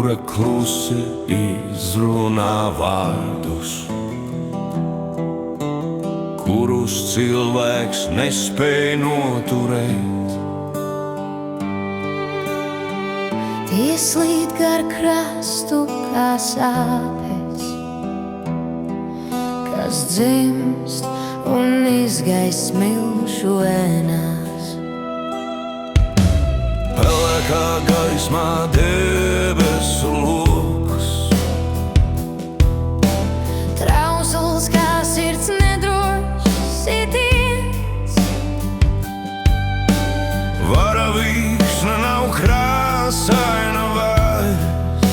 kura klusi izrunā vārdus, kurus cilvēks nespēj noturēt. Tie slīd gar krastu kā sāpes, kas dzimst un izgaist smilšu ēnās. Pelēkā gaismā debesu lokus, Trausls kā sirds nedrošs sitiens, varavīksne nav krāsaina vairs,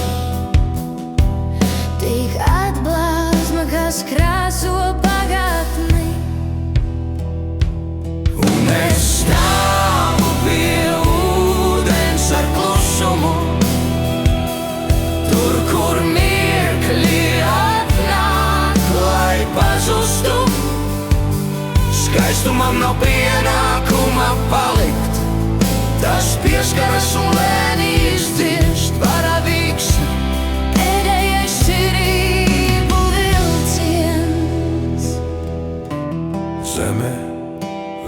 tik atblāzma, kas krāso pagātni. un es stāvu pie ūdens ar klusumu, tur, kur mirkļi atnāk, lai pazustu. Skaistumam nav pienākuma palikt, tas pieskaras un lēni izdzirst varavīksni. Pēdējais cerību vilciens. Zeme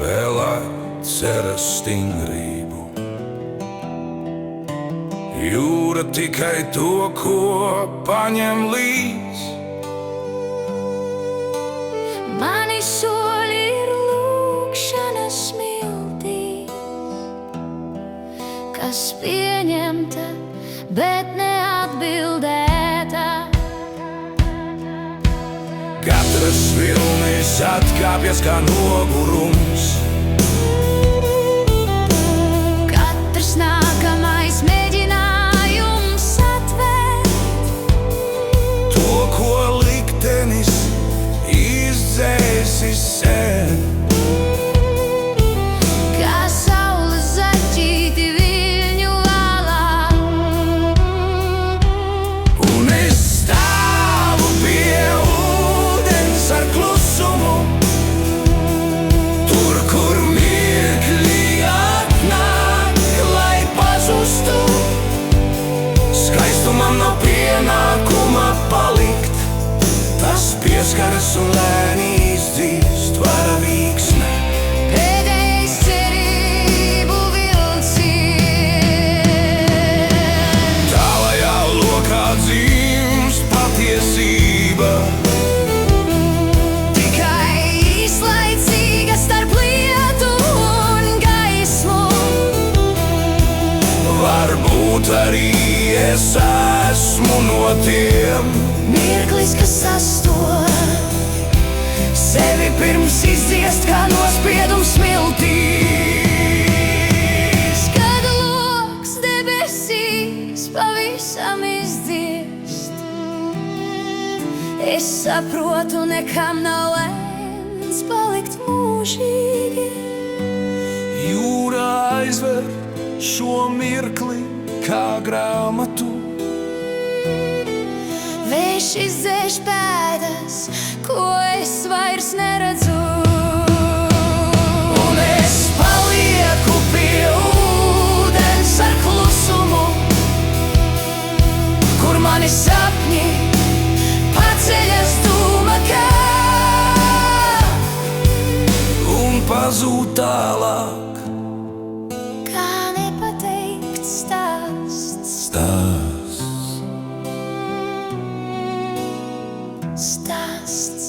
vēl atceras stingrību, jūra tikai to, ko paņem līdz. Mani soļi ir lūkšanas smiltīs, kas pieņemta, bet neatbildēta. Katras vilnis atkāpjas kā nogurums, Katrs nākamais mēģinājums atvērt to, ko liktenis izdzēsis sen. kā saules zaķīti viļņu valā. Un es stāvu pie ūdens ar klusumu, tur, kur mirkļi atnāk, lai pazustu. Skaistumam nav pienākuma palikt, tas pieskaras un lēni izdzīst varavīksne. Pēdējais cerību vilciens. Tālajā lokā dzimst patiesība, Tikai īslaicīga starp lietu un gaismu. varbūt arī es esmu no tiem. Mirklis, kas sastop sevi pirms izdziest kā nospiedums smiltīs. Kad loks debesīs pavisam izdziest, es saprotu, nekam nav lemts palikt mūžīgi. Jūra aizver šo mirkli kā grāmatu, Vējš izdzēš pēdas, ko es vairs neredzu. un es palieku pie ūdens ar klusumu, Kur mani sapņi paceļas dūmakā, un pazūd tālāk. kā nepateikts stāsts. Stāsts. Stāsts.